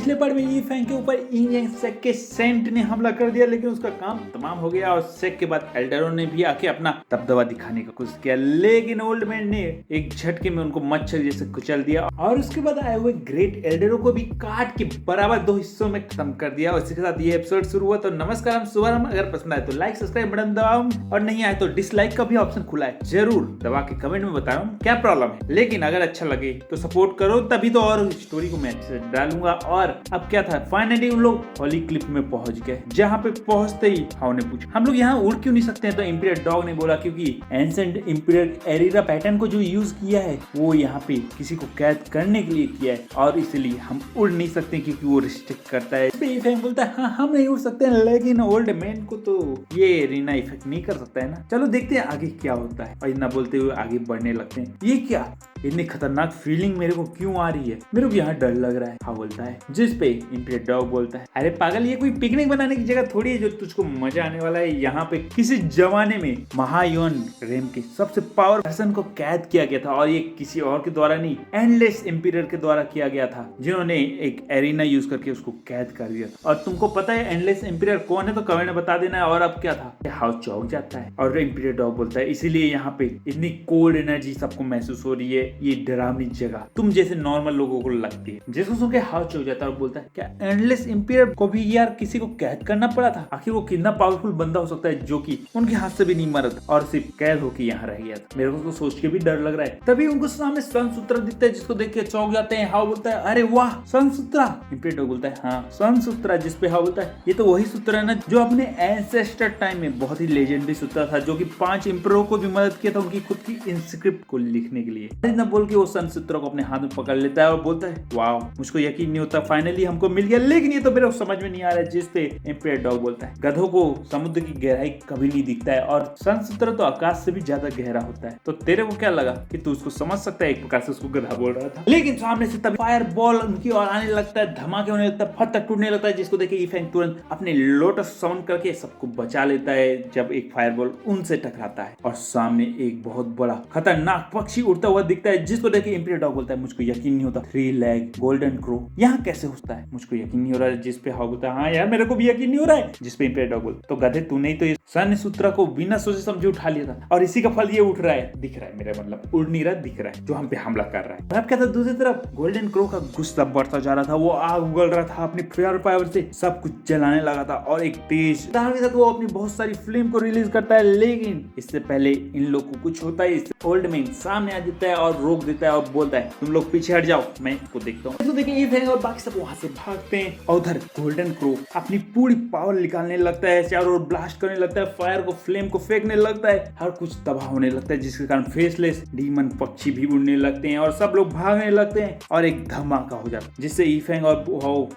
पिछले पार्ट में ई फैंग के ऊपर इंग सेक के सेंट ने हमला कर दिया, लेकिन उसका काम तमाम हो गया और सेक के बाद एल्डरों ने भी आके अपना दबदबा दिखाने का कोशिश किया, लेकिन ओल्ड मैन ने एक झटके में उनको मच्छर जैसे कुचल दिया और उसके बाद आए हुए ग्रेट एल्डरों को भी काट के बराबर 2 हिस्सों में खत्म कर दिया। और इसके साथ ये एपिसोड शुरू हुआ। तो नमस्कार, हम शुभारंभ। अगर पसंद आए तो लाइक सब्सक्राइब बटन दबाओ और नहीं आए तो डिसलाइक का भी ऑप्शन खुला है, जरूर दबा के कमेंट में बताओ क्या प्रॉब्लम है। लेकिन अगर अच्छा लगे तो सपोर्ट करो, तभी तो और स्टोरी को मैं अच्छे से डालूंगा। और अब क्या था, फाइनली उन लोग हॉली क्लिफ में पहुंच गए, जहाँ पे पहुंचते ही हाउ ने पूछा हम लोग यहाँ उड़ क्यों नहीं सकते हैं। तो इंपीरियर डॉग ने बोला क्योंकि एंसेंट इंपीरियर एरिरा पैटर्न को जो यूज किया है वो यहाँ पे किसी को कैद करने के लिए किया है और इसलिए हम उड़ नहीं सकते क्योंकि वो रिस्ट्रिक्ट करता है। इफेक्ट बोलता है हाँ हम नहीं उड़ सकते हैं, लेकिन ओल्ड मैन को तो ये रीना इफेक्ट नहीं कर सकता है ना। चलो देखते हैं आगे क्या होता है। और इतना बोलते हुए आगे बढ़ने लगते हैं। ये क्या, इतनी खतरनाक फीलिंग मेरे को क्यों आ रही है, मेरे को यहाँ डर लग रहा है। हाँ बोलता है, जिस पे इंपीरियर डॉग बोलता है अरे पागल, ये कोई पिकनिक बनाने की जगह थोड़ी है जो तुझको मजा आने वाला है। यहाँ पे किसी जमाने में महायोन रेम के सबसे पावर पर्सन को कैद किया गया था और ये किसी और के द्वारा नहीं, एंडलेस इंपीरियर के द्वारा किया गया था, जिन्होंने एक एरिना यूज करके उसको कैद कर दिया। और तुमको पता है एंडलेस इंपीरियर कौन है तो कमेंट में बता देना है। और अब क्या था, हाउस चौक जाता है और इंपीरियर डॉग बोलता है इसीलिए यहाँ पे इतनी कोल्ड एनर्जी सबको महसूस हो रही है, ये डरावनी जगह तुम जैसे नॉर्मल लोगों को लगती है। जिसको सुन के हाउस चौक जाता है और बोलता है क्या एंडलेस इंपीरियर को भी यार किसी को कैद करना पड़ा था, आखिर वो कितना पावरफुल बंदा हो सकता है जो कि उनके हाथ से भी नहीं मरा था और सिर्फ कैद होकर यहाँ रह गया था। मेरे को तो सोच के भी डर लग रहा है। तभी उनको सामने संसूत्र दिखता है, जिसको देख के चौक जाते हैं। हाउ बोलता है अरे वाह संसूत्रा। इंपीरियर डॉग बोलता है हाँ संसूत्रा, जिस पे हाउ बोलता है ये तो वही सूत्र है ना जो अपने एंसेस्टर टाइम में बहुत ही लेजेंडरी सूत्र था, जो कि 5 एम्पररों को भी मदद किया था उनकी खुद की इंस्क्रिप्ट को लिखने के लिए। इतना बोल के वो संसूत्र को अपने हाथ में पकड़ लेता है और बोलता है वाह मुझको यकीन नहीं होता फाइनली हमको मिल गया, लेकिन ये तो मेरे को समझ में नहीं आ रहा है। जिस पे इंपीरियर डॉग बोलता है गधों को समुद्र की गहराई कभी नहीं दिखता है और संसूत्र तो आकाश से भी ज्यादा गहरा होता है। तो तेरे को क्या लगा कि तू उसको समझ सकता है, एक प्रकार से उसको गधा बोल रहा था। लेकिन सामने से तभी फायर बॉल उनकी ओर आने लगता है, धमाके होने लगता है, पत्थर टूटने लगता है, जिसको देखे ई फैंग तुरंत अपने लोटस साउंड करके सबको बचा लेता है जब एक फायरबॉल उनसे टकराता है और सामने एक बहुत बड़ा खतरनाक पक्षी उड़ता हुआ दिखता है, जिसको देख के इंपीरियर डॉग बोलता है मुझको यकीन नहीं होता 3 लेग गोल्डन क्रो यहाँ कैसे होता है, मुझको यकीन नहीं हो रहा है। जिस पे हाउ बोलता है हाँ यार मेरे को भी यकीन नहीं हो रहा है। जिस पे इंपीरियर डॉग बोलता तो गधे तूने ही तो ये सन सूत्र को बिना सोचे समझे उठा लिया था और इसी का फल ये उठ रहा है, दिख रहा है, मेरा मतलब उड़ नहीं रहा, दिख रहा है जो हम पे हमला कर रहा है। अब क्या था, दूसरी तरफ गोल्डन क्रो का गुस्सा बढ़ता जा रहा था, वो आग उगल रहा था, अपनी फायर पावर से सब कुछ जलाने लगा था और एक तेज वो अपनी बहुत सारी फ्लेम को रिलीज करता है। लेकिन इससे पहले इन लोग को कुछ होता है, ओल्ड मैन सामने आ जाता है और रोक देता है और बोलता है तुम लोग पीछे हट जाओ, मैं इसको देखता हूँ। तो देखिए ये फैंग और बाकी सब वहां से भागते हैं और उधर गोल्डन क्रो अपनी पूरी पावर निकालने लगता है, चारों ओर ब्लास्ट करने लगता है, फायर को फ्लेम को फेंकने लगता है, हर कुछ तबाह होने लगता है, जिसके कारण फेसलेस डीमन पक्षी भी उड़ने लगते हैं और सब लोग भागने लगते हैं और एक धमाका हो जाता है, जिससे ई फैंग और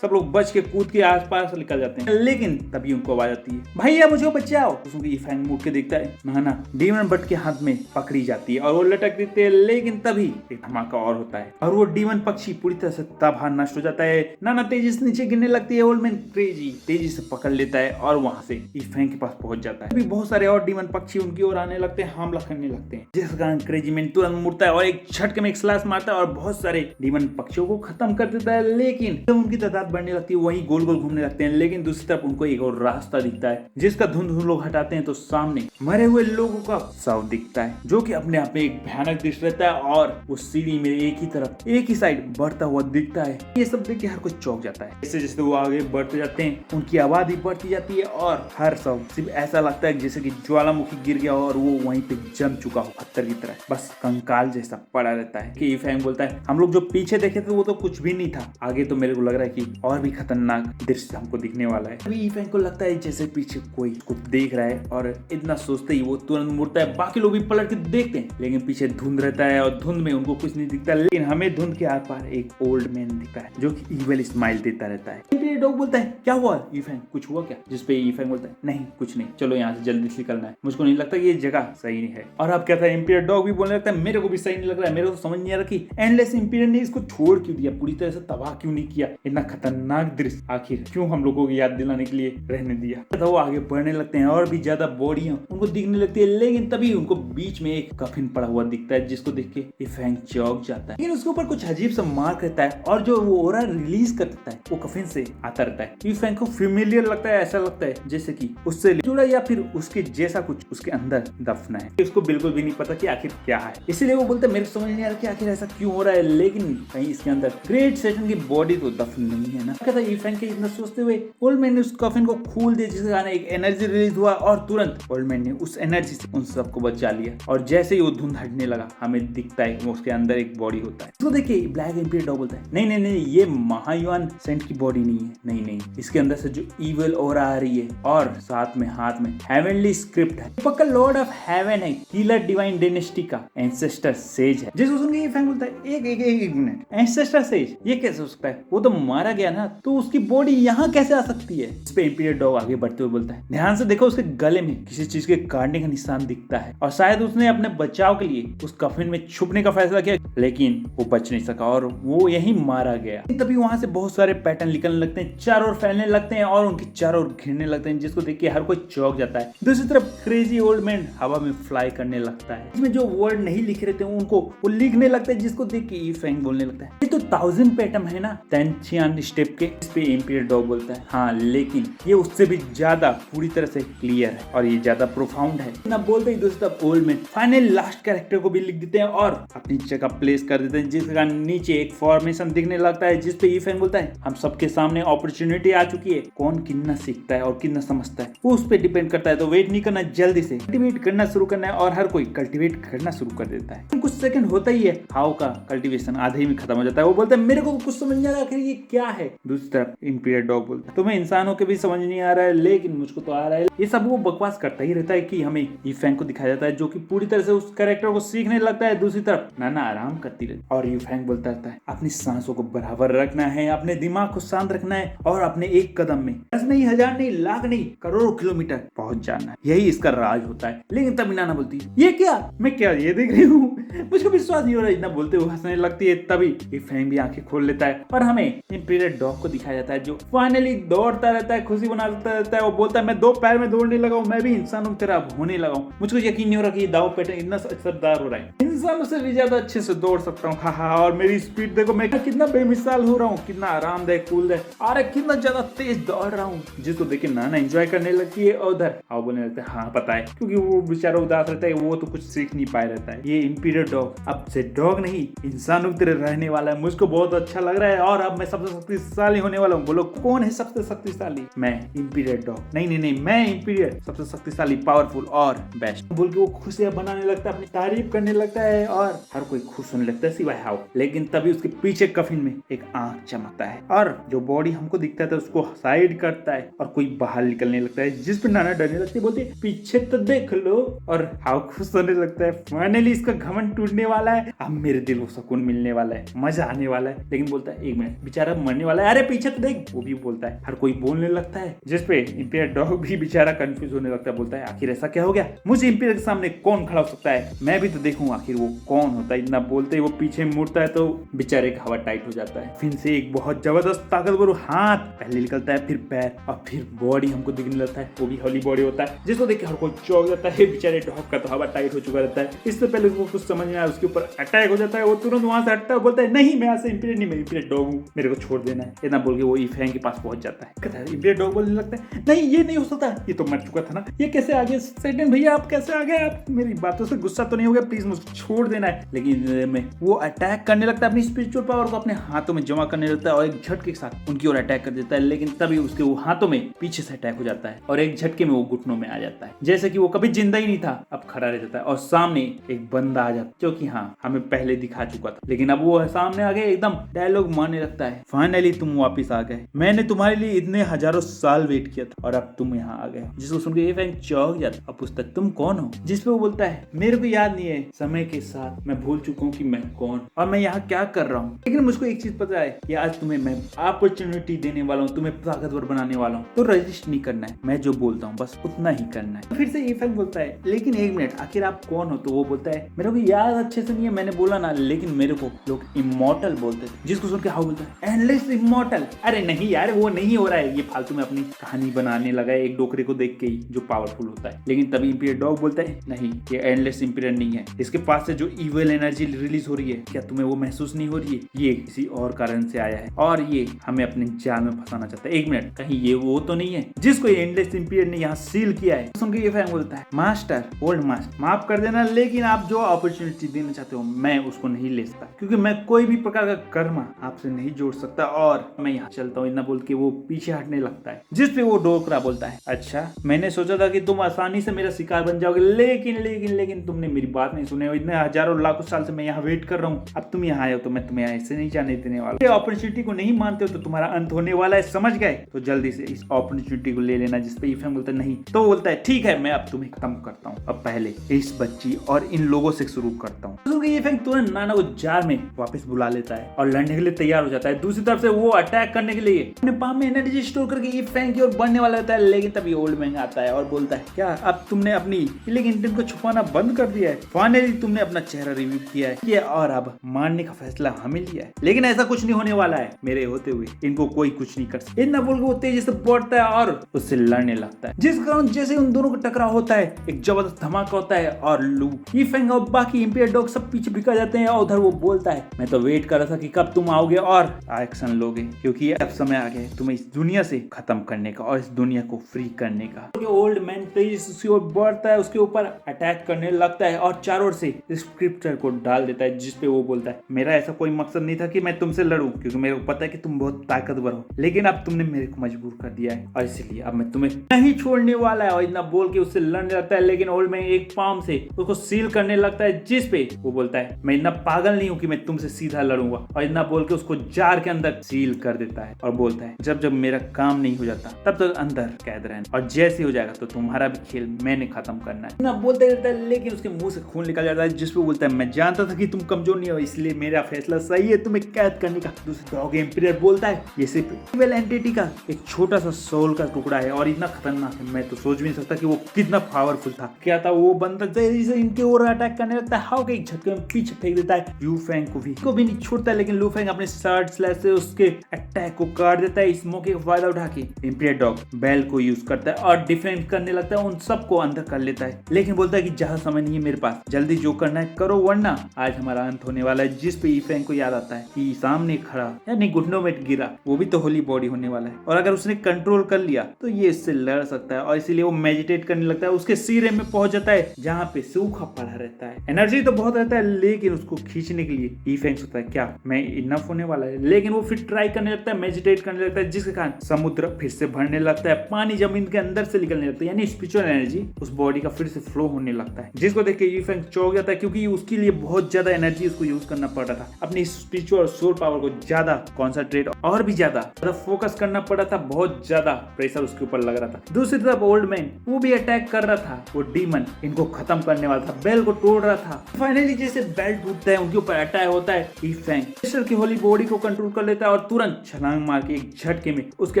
सब लोग बच के कूद के आसपास निकल जाते हैं। लेकिन तभी उनको आवाज आती है भैया मुझे बचाओ। उसको ई फैंग मुड़ के देखता है, ना डीमन बट के हाथ में पकड़ी जाती है और वो लटक देते हैं। लेकिन तभी एक धमाका और होता है और वो डीमन पक्षी पूरी तरह से तबाह नष्ट हो जाता है। नाना तेजी से नीचे गिरने लगती है। ओल्ड मैन क्रेजी तेजी से पकड़ लेता है और वहां से ई फैंग के पास पहुंच जाता है। अभी बहुत सारे और डीमन पक्षी उनकी ओर आने लगते हैं, हमला करने लगते हैं, जिस कारण क्रेजी मैन तुरंत मुड़ता है और एक झटके में एक स्लैश मारता है और बहुत सारे डीमन पक्षियों को खत्म कर देता है। लेकिन जब उनकी तादाद बढ़ने लगती है वहीं गोल गोल घूमने लगते हैं। लेकिन दूसरी तरफ उनको एक और रास्ता दिखता है, जिसका धुंध लोग हटाते हैं तो सामने मरे हुए लोगों का शव दिखता है, जो कि अपने आप में एक भयानक दृश्य रहता है और वो सीढ़ी में एक ही तरफ एक ही साइड बढ़ता हुआ दिखता है। ये सब देख के हर कोई चौंक जाता है। जैसे जैसे वो आगे बढ़ते जाते हैं उनकी आवाज भी बढ़ती जाती है और हर शव सिर्फ ऐसा लगता है जैसे कि ज्वालामुखी गिर गया और वो वहीं पे जम चुका हो पत्थर की तरह, बस कंकाल जैसा पड़ा रहता है। कि फैंग बोलता है हम लोग जो पीछे देखे थे वो तो कुछ भी नहीं था, आगे तो मेरे को लग रहा है कि और भी खतरनाक दृश्य हमको दिखने वाला है। अभी फैंग को लगता है जैसे पीछे कोई कुछ देख रहा है और इतना सोचते ही वो तुरंत मुड़ता है। बाकी लोग भी पलट के देखते हैं, लेकिन पीछे धुंध रहता है और धुंध में उनको कुछ नहीं दिखता। लेकिन हमें धुंध के आर पार एक ओल्ड मैन दिखता है जो कि इविल स्माइल देता रहता है। इंपीरियर डॉग बोलता है क्या हुआ ई फैंग, कुछ हुआ क्या? जिस पे ई फैंग बोलता है नहीं कुछ नहीं, चलो यहाँ से जल्दी से निकलना है, मुझको नहीं लगता कि ये जगह सही नहीं है। और अब क्या था, इंपीरियर डॉग भी बोलने लगता है मेरे को भी सही नहीं लग रहा है, मेरे को समझ नहीं आ रहा कि एंडलेस इंपीरियर ने इसको छोड़ क्यों दिया, पूरी तरह से तबाह क्यों नहीं किया, इतना खतरनाक दृश्य आखिर क्यों हम लोगों को याद दिलाने के लिए रहने दिया। तो वो आगे बढ़ने लगते हैं और भी ज्यादा बॉडियां उनको दिखने लगती है। लेकिन तभी उनको बीच में एक कफिन पड़ा हुआ दिखता है, जिसको देख के ये फैंग चौंक जाता है। लेकिन उसके ऊपर कुछ अजीब सा मार्क रहता है और जो वो ओरा रिलीज रिलीज कर देता है, वो कफिन से आता रहता है। ई फैंग को फेमिलियर लगता है, ऐसा लगता है जैसे कि उससे जुड़ा या फिर उसके जैसा कुछ उसके अंदर दफना है। उसको बिल्कुल भी नहीं पता कि आखिर क्या है, इसीलिए वो बोलता है मेरे को समझ नहीं आ रहा कि आखिर ऐसा क्यों हो रहा है, लेकिन कहीं इसके अंदर ग्रेट सेशन की बॉडी तो दफन नहीं है ना। कहता है ई फैंग के इतना सोचते हुए ओल्ड मैन ने उस कफिन को खोल दिया, जिसके कारण एक एनर्जी रिलीज हुआ और तुरंत ओल्ड मैन ने उस एनर्जी से उन सबको बचा लिया। और जैसे ही वो धुंध हटने लगा, हमें दिखता है कि उसके अंदर एक बॉडी होता है। तो देखिए ब्लैक एम्पायर डॉग बोलता है नहीं नहीं नहीं, ये महायुआन सेंट की बॉडी नहीं है, नहीं नहीं, इसके अंदर से जो इविल ऑरा आ रही है और साथ में हाथ में हेवनली स्क्रिप्ट है, पक्का लॉर्ड ऑफ हेवन है, हीलर डिवाइन डायनेस्टी का एंसेस्टर सेज है। जिसको सुन के ये फैंग बोलता है एक मिनट, एंसेस्टर सेज ये कैसे हो सकता है, वो तो मारा गया ना, तो उसकी बॉडी यहाँ कैसे आ सकती है। इस पे एम्पायर डॉग आगे बढ़ते हुए बोलता है ध्यान से देखो, उसके गले में किसी चीज के काटने का निशान दिखता है और शायद उसने अपने बचाव के लिए उस कफिन में छुपने का फैसला किया, लेकिन वो बच नहीं सका और वो यहीं मारा गया। तभी वहां से बहुत सारे पैटर्न निकलने लगते हैं, चारों ओर फैलने लगते हैं और उनके चारों ओर घिरने लगते हैं, जिसको देख के हर कोई चौंक जाता है। दूसरी तरफ क्रेजी ओल्ड मैन हवा में फ्लाई करने लगता है, इसमें जो वर्ड नहीं लिख रहे थे उनको वो लिखने लगता है, जिसको देख के ई फैंग बोलने लगता है ये तो 1000 पैटर्न है ना 10,000 स्टेप के। इस पे एम्पायर डॉग बोलता है हाँ, लेकिन ये उससे भी ज्यादा पूरी तरह से क्लियर है और ये ज्यादा प्रोफाउंड है ना। बोलते ही दूसरी तरफ old man final last character को भी लिख देते हैं और अपनी जगह प्लेस कर देते हैं, जिसके कारण नीचे एक फॉर्मेशन दिखने लगता है, जिस पे ई फैंग बोलता है हम सबके सामने अपॉर्चुनिटी आ चुकी है, कौन कितना सीखता है और कितना समझता है वो उस पे डिपेंड करता है, तो वेट नहीं करना, जल्दी से कल्टीवेट करना शुरू करना है। और हर कोई कल्टीवेट करना शुरू कर देता है। कुछ सेकंड होता ही है, हाउ का कल्टीवेशन आधे ही में खत्म हो जाता है। वो बोलता है मेरे को कुछ समझ नहीं आ रहा आखिर ये क्या है। दूसरी तरफ एम्पायर डॉग बोलता है तुम्हें इंसानों के भी समझ नहीं आ रहा है, लेकिन मुझको तो आ रहा है। ये सब वो बकवास करता ही रहता है कि हमें ई फैंग को दिखाया जाता है, जो कि पूरी तरह से उस कैरेक्टर को सीखने लगता है। दूसरी तरफ नाना आराम करती रहती और ई फैंग बोलता रहता है अपनी सांसों को बराबर रखना है, अपने दिमाग को शांत रखना है और अपने एक कदम में 10 नहीं, 1000 नहीं, लाख नहीं, करोड़ों किलोमीटर पहुंच जाना है, यही इसका राज होता है। लेकिन तभी नाना बोलती है ये क्या, मैं क्या ये देख रही हूँ, मुझको विश्वास नहीं हो रहा। इतना बोलते हुए हंसने लगती है। तभी ये फैंग भी आंखें खोल लेता है और हमें एम्पायर डॉग को दिखाया जाता है, जो फाइनली दौड़ता रहता है, खुशी बनाता रहता है। वो बोलता है मैं 2 पैर में दौड़ने लगा हूँ, मैं भी इंसानों की तरह होने लगा हूँ। मुझको यकीन नहीं हो रहा कि ये दाव पैटर्न इतना असरदार हो रहा है, इंसानों से भी ज्यादा अच्छे से दौड़ सकता हूँ। हाँ, और मेरी स्पीड देखो, मैं कितना बेमिसाल हो रहा हूँ, कितना आरामदायक कूल है, अरे कितना ज्यादा तेज दौड़ रहा हूँ, जिसको देख के नाना एंजॉय करने लगती है। और उधर आओ बोलने लगता है हाँ पता है, क्योंकि वो बेचारा उदास रहता है, वो तो कुछ सीख नहीं पाया रहता है। ये एम्पायर डॉग अब से डॉग नहीं, इंसानों की तरह रहने वाला है। मुझको बहुत अच्छा लग रहा है और अब मैं सबसे शक्तिशाली होने वाला हूँ। बोलो कौन है सबसे शक्तिशाली? मैं एम्पायर डॉग। नहीं, मैं एम्पायर, सबसे शक्तिशाली, पावरफुल और बेस्ट बोल के वो खुशियां बनाने लगता है, अपनी तारीफ करने लगता है और हर कोई खुश होने लगता है सिवाय हाउ। लेकिन तभी उसके पीछे कफिन में एक आंख चमकता है और जो बॉडी हमको दिखता है उसको साइड करता है और कोई बाहर निकलने लगता है, जिस पर नाना डरने लगती है, बोलती पीछे तो देख लो। और हाउ खुश होने लगता है, फाइनली इसका घमंड टूटने वाला है, अब मेरे दिल को सुकून मिलने वाला है, मजा आने वाला है। लेकिन बोलता है एक मिनट, बेचारा मरने वाला है, अरे पीछे तो देख। वो भी बोलता है, हर कोई बोलने लगता है, जिसपे एम्पायर डॉग भी बेचारा कंफ्यूज होने लगता है। बोलता है आखिर ऐसा क्या हो गया, मुझे एम्पायर के सामने कौन खड़ा हो सकता है, मैं भी तो देखूं आखिर वो कौन होता है। इतना बोलते ही वो पीछे मुड़ता है तो बेचारे का हवा टाइट हो जाता है। फिर से एक बहुत जबरदस्त ताकतवर हाथ पहले निकलता है, फिर पैर और फिर बॉडी हमको दिखने लगता है, वो भी हॉली बॉडी होता है, जिसको देख के हर कोई चौंक जाता है। बेचारे डॉग का तो हवा टाइट हो चुका रहता है। इससे पहले उसको कुछ समझ नहीं आया, उसके ऊपर अटैक हो जाता है। वो तुरंत वहां से हटता है, बोलता है नहीं मैं ऐसे एम्पायर नहीं, मैं एम्पायर डॉग हूँ, मेरे को छोड़ देना है। इतना बोल के वो ई फैंग के पास पहुंच जाता है। कहता है एम्पायर डॉग बोलने लगता है नहीं ये नहीं हो सकता, ये तो मर चुका था ना, ये कैसे आ गया? सेकंड भैया आप कैसे आ गए? आप मेरी बातों से गुस्सा तो नहीं हो गया? प्लीज मुझे छोड़ देना है। लेकिन में वो अटैक करने लगता है, अपनी स्पिरिचुअल पावर को अपने हाथों में जमा करने लगता है और एक झटके के साथ उनकी ओर अटैक कर देता है। लेकिन तभी उसके वो हाथों में पीछे से अटैक हो जाता है और एक झटके में वो घुटनों में आ जाता है, जैसे कि वो कभी जिंदा ही नहीं था, अब खड़ा रह जाता है। और सामने एक बंदा आ जाता है, जो कि हाँ हमें पहले दिखा चुका था, लेकिन अब वो सामने आ गए, एकदम डायलॉग मारने लगता है, फाइनली तुम वापिस आ गए, मैंने तुम्हारे लिए इतने हजारों साल वेट किया था और अब तुम यहाँ आ गए। जिसको सुन के ये फैंग चौंक जाता है और पूछता है तुम कौन हो? जिसपे वो बोलता है मेरे को याद नहीं है, समय के साथ मैं भूल चुका हूँ कि मैं कौन और मैं यहाँ क्या कर रहा हूँ, लेकिन मुझको एक चीज पता है कि आज तुम्हें मैं अपॉर्चुनिटी देने वाला हूँ, तुम्हें ताकतवर बनाने वाला हूँ, तो रजिस्ट नहीं करना है, मैं जो बोलता हूँ बस उतना ही करना है। तो फिर से ये फैंग बोलता है लेकिन एक मिनट, आखिर आप कौन हो? तो वो बोलता है मेरे को याद अच्छे से नहीं है, मैंने बोला ना, लेकिन मेरे को लोग इमॉर्टल बोलते थे, जिसको सुन के हाउ बोलता है एंडलेस इमॉर्टल। अरे नहीं यार, वो नहीं हो रहा है, ये फालतू में अपनी कहानी बनाने लगा है एक डोकरे को देख के ही जो पावरफुल होता है। लेकिन तभी इंपीरियल डॉग बोलता है नहीं, ये एंडलेस इंपीरियल नहीं है, इसके पास से जो इविल एनर्जी रिलीज हो रही है, क्या तुम्हें वो महसूस नहीं हो रही है? ये किसी और कारण से आया है और ये हमें अपने जाल में फंसाना चाहता है। एक मिनट, कहीं ये वो तो नहीं है जिसको एंडलेस इंपीरियल ने यहाँ सील किया है? सुन के ये फैंग बोलता है मास्टर, ओल्ड मास्टर, माफ कर देना, लेकिन आप जो अपॉर्चुनिटी देना चाहते हो मैं उसको नहीं ले सकता, क्योंकि मैं कोई भी प्रकार का कर्म आपसे नहीं जोड़ सकता और मैं यहाँ चलता हूँ। इतना बोल के वो पीछे हटने लगता है, जिस पे वो डोकरा बोलता है अच्छा, मैंने सोचा था कि तुम आसानी से मेरा शिकार बन जाओगे, लेकिन लेकिन लेकिन तुमने मेरी बात नहीं सुनी। इतने हजारों लाखों साल से मैं यहाँ वेट कर रहा हूँ, अब तुम यहाँ आए हो तो मैं तुम्हें ऐसे नहीं जाने देने वाला। अपॉर्चुनिटी को नहीं मानते हो तो तुम्हारा अंत होने वाला है, समझ गए? तो जल्दी से इस अपॉर्चुनिटी को ले लेना। जिस पे ईफेंग बोलता है नहीं, तो बोलता है ठीक है, मैं अब तुम्हें खत्म करता हूँ, अब पहले इस बच्ची और इन लोगों से शुरू करता हूँ। ईफेंग तुरंत नाना को जार में वापस बुला लेता है और लड़ने के लिए तैयार हो जाता है। दूसरी तरफ से वो अटैक करने के लिए अपने पाम में एनर्जी स्टोर करके ईफेंग की ओर बढ़ने वाला होता है, लेकिन तभी ओल्ड मैन आता है और बोलता है क्या अब तुमने अपनी इलिक इंटेंट को छुपाना बंद कर दिया है? फाइनली तुमने अपना चेहरा रिवील किया है और अब मारने का फैसला हमें लिया है, लेकिन ऐसा कुछ नहीं होने वाला है, मेरे होते हुए इनको कोई कुछ नहीं कर सकता। इतना बोल के वो तेजी से बढ़ता है और उससे लड़ने लगता है, जिस कारण जैसे उन दोनों का टकराव होता है एक जबरदस्त धमाका होता है और लू, ईफेंग और बाकी इंपीरियल डॉग सब पीछे बिका जाते हैं। और उधर वो बोलता है मैं तो वेट कर रहा था कि कब तुम आओगे और एक्शन लोगे, क्योंकि अब समय आ गया है तुम्हें इस दुनिया से खत्म करने का और इस दुनिया को फ्री करने का। ओल्ड मैन तेजी से उसकी ओर बढ़ता है, उसके ऊपर अटैक करने लगता है और चारों ओर से स्क्रिप्चर को डाल देता है, जिसपे वो बोलता है मेरा ऐसा कोई मकसद नहीं था कि मैं तुमसे लड़ूं, क्योंकि मेरे को पता है कि तुम बहुत ताकतवर हो, लेकिन अब तुमने मेरे को मजबूर कर दिया है और इसलिए अब मैं तुम्हें नहीं छोड़ने वाला है। और इतना बोल के उससे लड़ने लगता है, लेकिन ओल्ड मैन एक पाम से उसको सील करने लगता है, जिस पे वो बोलता है मैं इतना पागल नहीं हूँ कि मैं तुमसे सीधा लड़ूंगा। और इतना बोल के उसको जार के अंदर सील कर देता है और बोलता है जब जब मेरा काम नहीं हो जाता तब तक अंदर कैद रहना, और जैसे हो जाएगा तो तुम्हारा भी खेल मैंने खत्म करना है। ना बोलते रहता है, लेकिन उसके मुंह से खून निकल जाता है, जिसपे बोलता है मैं जानता था कि तुम कमजोर नहीं हो, इसलिए मेरा फैसला सही है तुम्हें कैद करने का। दूसरे डॉग इंपीरियल बोलता है ये सिर्फ इविल एंटिटी का एक छोटा सा सोल का टुकड़ा है और इतना खतरनाक है, मैं तो सोच भी नहीं सकता कि वो कितना पावरफुल था। क्या था वो बंदा तेजी से इनके ओर अटैक करने लगता है, हाउ के एक झटके में पीछे फेंक देता है लू फेंग को भी नहीं छोड़ता है, लेकिन लू फेंग अपने शर्ट स्लैश से उसके अटैक को काट देता है। इस मौके का फायदा उठा के इंपीरियल डॉग बेल को यूज करता है और डिफेंड करने लगता है, उन सबको अंदर कर लेता है, लेकिन बोलता है कि ज्यादा समय नहीं है मेरे पास, जल्दी जो करना है करो वरना आज हमारा अंत होने वाला है। जिस पे ईफेंग को याद आता है कि सामने खड़ा यानी घुटनों में गिरा वो भी तो होली बॉडी होने वाला है, और अगर उसने कंट्रोल कर लिया तो ये इससे लड़ सकता है, और इसीलिए वो मेडिटेट करने लगता है। उसके सिरे में पहुंच जाता है जहाँ पे सूखा पड़ा रहता है। एनर्जी तो बहुत रहता है, लेकिन उसको खींचने के लिए ईफेंग सोचता है क्या मैं इनफ होने वाला है, लेकिन वो फिर ट्राई करने लगता है, मेडिटेट करने लगता है, जिसके कारण समुद्र फिर से भरने लगता है, पानी जमीन के अंदर से निकलने लगता है, यानी स्पिरिचुअल एनर्जी उस बॉडी का फिर से फ्लो होने लगता है, जिसको देख के ईफेंग चौंक जाता है, क्योंकि उसके लिए बहुत ज्यादा एनर्जी उसको यूज करना पड़ रहा था। अपनी स्पिरिचुअल और सोल पावर को ज्यादा कॉन्सेंट्रेट और भी ज्यादा फोकस करना पड़ रहा था, बहुत ज्यादा प्रेशर उसके ऊपर लग रहा था। दूसरी तरफ ओल्ड मैन वो भी अटैक कर रहा था, वो डीमन इनको खत्म करने वाला था, बेल को तोड़ रहा था। फाइनली जैसे बेल टूटता है उनके ऊपर अटैक होता है, ईफेंग की होली बॉडी को कंट्रोल कर लेता है और तुरंत छलांग मार के एक झटके में उसके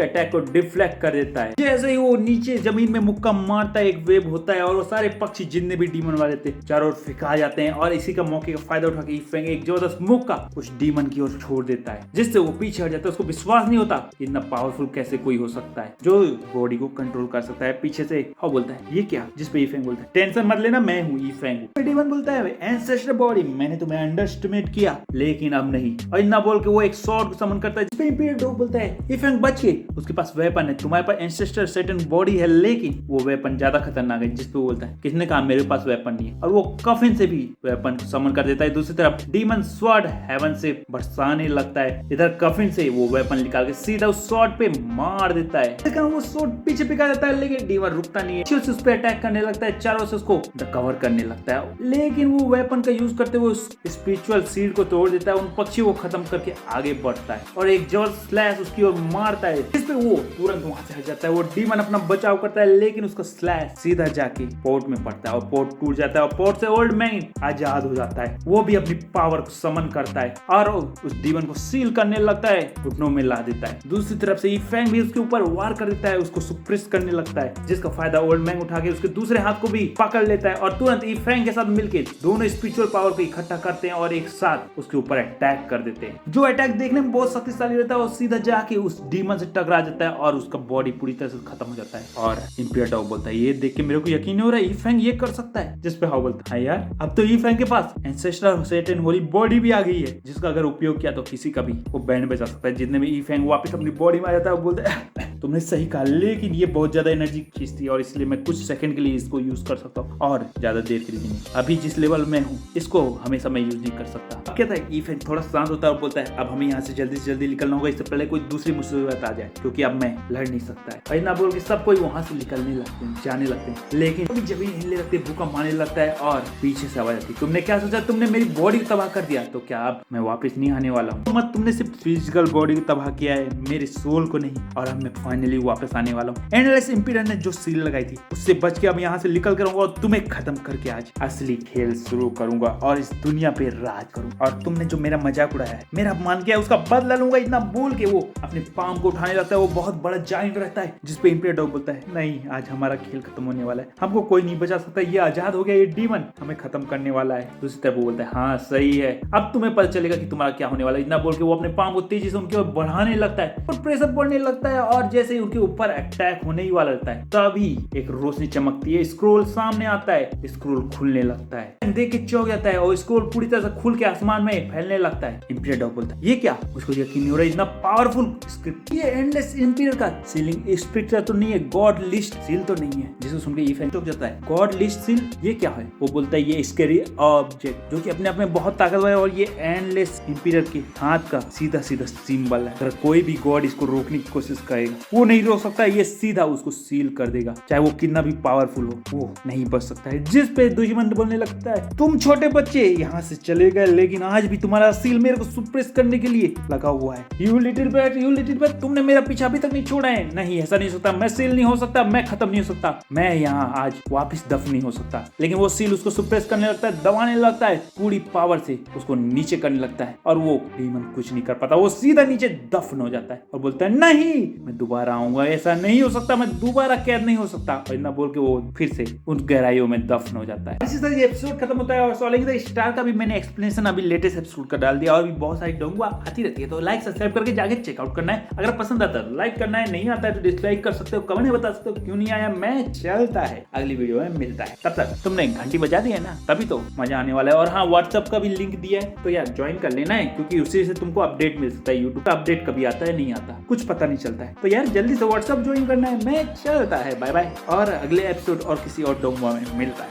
अटैक को डिफ्लेक्ट कर देता है। जैसे ही वो नीचे जमीन में मुक्का मारता है, एक वेव होता है और वो सारे पक्षी जितने भी डीमन वाले थे चारों ओर फेंका जाते हैं, और इसी का मौके का फायदा उठा के ईफेंग एक जबरदस्त मुक्का उस डीमन की ओर छोड़ देता है, जिससे वो पीछे हट जाता है। उसको विश्वास नहीं होता इतना पावरफुल कैसे कोई हो सकता है जो बॉडी को कंट्रोल कर सकता है। पीछे से हाँ बोलता है ये क्या, जिस पे ईफेंग बोलता है टेंशन मत लेना मैं हूँ ईफेंग। डीमन बोलता है एंसेस्टर बॉडी मैंने तुम्हें अंडरएस्टिमेट किया लेकिन अब नहीं, और इतना बोल के वो एक स्वॉर्ड को समन करता है, जिस पे इंपीरियल डॉग बोलता है ईफेंग बच के, उसके पास वेपन है, तुम्हारे पास एंसेस्टर सैटर्न बॉडी है लेकिन वो वेपन ज्यादा खतरनाक है। जिस पे बोलता है किसने कहा मेरे पास वेपन नहीं है, और वो कफिन से भी वेपन को समन कर देता है। दूसरी तरफ डीमन स्वॉर्ड हेवन से बरसाने लगता है, इधर कफिन से वो वेपन निकाल के सीधा उस स्वॉर्ड पे मार देता है, लेकिन वो स्वॉर्ड पीछे पिका जाता है, लेकिन डीमन रुकता नहीं है, उस पे अटैक करने लगता है, चारों से उसको कवर करने लगता है, लेकिन वो वेपन का यूज करते हुए उस स्पिरिचुअल सीड को तोड़ देता है, उन पक्षियों को खत्म करके आगे बढ़ता है और एक जोर स्लैश उसकी ओर मारता है, जिस पे वो तुरंत वहां से हट जाता है। वो डीमन अपना बचाव करता है, लेकिन उसका स्लैश सीधा जाके पोर्ट में पड़ता है और पोर्ट टूट जाता है और पोर्ट से ओल्ड मैन आजाद हो जाता है। वो भी अपनी पावर को समन करता है और उस डीमन को सील करने लगता है, घुटनों में ला देता है। दूसरी तरफ से ईफेंग भी उसके ऊपर वार कर देता है, उसको सुप्रेस करने लगता है, जिसका फायदा ओल्ड मैन उठा के उसके दूसरे हाथ को भी पकड़ लेता है और तुरंत ईफेंग के साथ मिलकर दोनों स्पिरिचुअल पावर को इकट्ठा करते हैं और एक साथ उसके ऊपर अटैक कर देते हैं। जो अटैक देखने में बहुत शक्तिशाली रहता है वो सीधा जाके उस डीमन से टकरा जाता है और उसका बॉडी पूरी तरह से खत्म हो जाता है। और इंपीरियल डॉग बोलता है ये देख के मेरे को यकीन नहीं हो रहा है ईफेंग ये कर सकता है। जिस पे हाउ बोलता है यार अब तो ईफेंग के पास एंसेस्ट्रल सेटन होली बॉडी भी आ गई है जिसका अगर उपयोग किया तो किसी का भी वो बैंड बजा सकता है। जितने में ईफेंग वापस अपनी बॉडी में आ जाता है वो बोलता है तुमने सही कहा लेकिन ये बहुत ज्यादा एनर्जी खींचती है और इसलिए मैं कुछ सेकंड के लिए इसको यूज कर सकता हूँ और ज्यादा देर के लिए नहीं। अभी जिस लेवल में हूँ इसको हमेशा मैं यूज नहीं कर सकता। अब क्या था ईफेंग थोड़ा शांत होता है और बोलता है अब हमें यहाँ से जल्दी निकलना होगा इससे पहले कोई दूसरी मुसीबत आ जाए क्योंकि अब मैं लड़ नहीं सकता है। और ना बोल के सब कोई वहां से निकलने लगते हैं जाने लगते हैं लेकिन अभी जमीन हिलने लगती है भूकंप मारने लगता है और पीछे से आवाज आती है तुमने क्या सोचा तुमने मेरी बॉडी को तबाह कर दिया तो क्या अब मैं वापस नहीं आने वाला हूँ। मत तुमने सिर्फ फिजिकल बॉडी को तबाह किया है मेरे सोल को नहीं और अब मैं फाइनली वापस आने वाला हूँ। एंडलेस इंपीरियल ने जो सील लगाई थी उससे बच के अब यहाँ से निकल कर और तुम्हें खत्म करके आज असली खेल शुरू करूंगा और इस दुनिया पे राज करूंगा। और तुमने जो मेरा मजाक उड़ाया है मेरा अपमान किया उसका बदला लूंगा। इतना बोल के वो अपने पाम को उठाने लगता है। वो बहुत बड़ा जायंट रहता है जिसपे इंपीरियल डॉग बोलता है नहीं आज हमारा खेल खत्म होने वाला है हमको कोई नहीं बचा सकता ये आजाद हो गया ये डीमन हमें खत्म करने वाला है। दूसरी तरफ वो बोलता है हाँ सही है अब तुम्हें पता चलेगा कि तुम्हारा क्या होने वाला है। इतना बोल के वो अपने पाम को तेजी से उनके ऊपर बढ़ाने लगता है और प्रेशर बढ़ने लगता है और जैसे ही उनके ऊपर अटैक होने ही वाला रहता है तभी एक रोशनी चमकती है स्क्रोल सामने आता है स्क्रोल खुलने लगता है देख के चौंक जाता है और स्क्रोल पूरी तरह से खुल के आसमान में फैलने लगता है। इंपीरियल डॉग बोलता है ये क्या उसको यकीन नहीं हो रहा इतना पावरफुल स्क्रिप्ट ये एंडलेस इंपीरियल का सीलिंग स्पिरिट तो नहीं है गॉड लिस्ट सील तो नहीं है जिसे सुन के ईफेंग चौंक जाता है गॉड लिस्ट सील ये क्या है। वो बोलता है ये स्कैरी ऑब्जेक्ट जो कि अपने आप में बहुत ताकतवर है और ये एंडलेस इंपीरियल के हाथ का सीधा सिंबल है। अगर कोई भी गॉड इसको रोकने की कोशिश करेगा वो नहीं रोक सकता ये सीधा उसको सील कर देगा चाहे वो कितना भी पावरफुल हो वो नहीं बच सकता है। जिस पे दुश्मन बोलने लगता है तुम छोटे बच्चे यहाँ से चले गए लेकिन आज भी तुम्हारा सील मेरे को सुप्रेस करने के लिए लगा हुआ है। यू लिटिल बैट तुमने मेरा पीछा अभी तक नहीं छोड़ा है। नहीं ऐसा नहीं हो सकता मैं सील नहीं हो सकता मैं खत्म नहीं हो सकता मैं यहाँ आज वापिस दफन नहीं हो सकता। लेकिन वो सील उसको सुप्रेस करने लगता है दबाने लगता है पूरी पावर से उसको नीचे करने लगता है और वो डीमन कुछ नहीं कर पाता वो सीधा नीचे दफन हो जाता है और बोलता है नहीं मैं दोबारा आऊंगा ऐसा नहीं हो सकता मैं दोबारा कैद नहीं हो सकता। और इतना बोल के वो फिर से उन गहराइयों में दफन हो जाता है। इसी तरह ये एपिसोड खत्म होता है और सॉलिंग द स्टार का भी मैंने एक्सप्लेनेशन अभी लेटेस्ट एपिसोड का डाल दिया और भी बहुत सारी डोंगुआ आती रहती है तो लाइक सब्सक्राइब करके जाके चेकआउट करना है। अगर पसंद आता है लाइक करना है नहीं आता है तो डिसलाइक कर सकते हो कमेंट में बता सकते हो क्यों नहीं आया मैं चलता है अगली वीडियो में मिलता है। तब तक तुमने घंटी बजा दी है ना तभी तो मजा आने वाला है। और हाँ व्हाट्सएप का भी लिंक दिया है तो यार ज्वाइन कर लेना है क्योंकि उसी से तुमको अपडेट मिल सकता है। यूट्यूब का अपडेट कभी आता है नहीं आता कुछ पता नहीं चलता है तो यार जल्दी से व्हाट्सएप ज्वाइन करना है। मैं चलता है बाय बाय और अगले एपिसोड और किसी और डोंगुआ में मिलता है।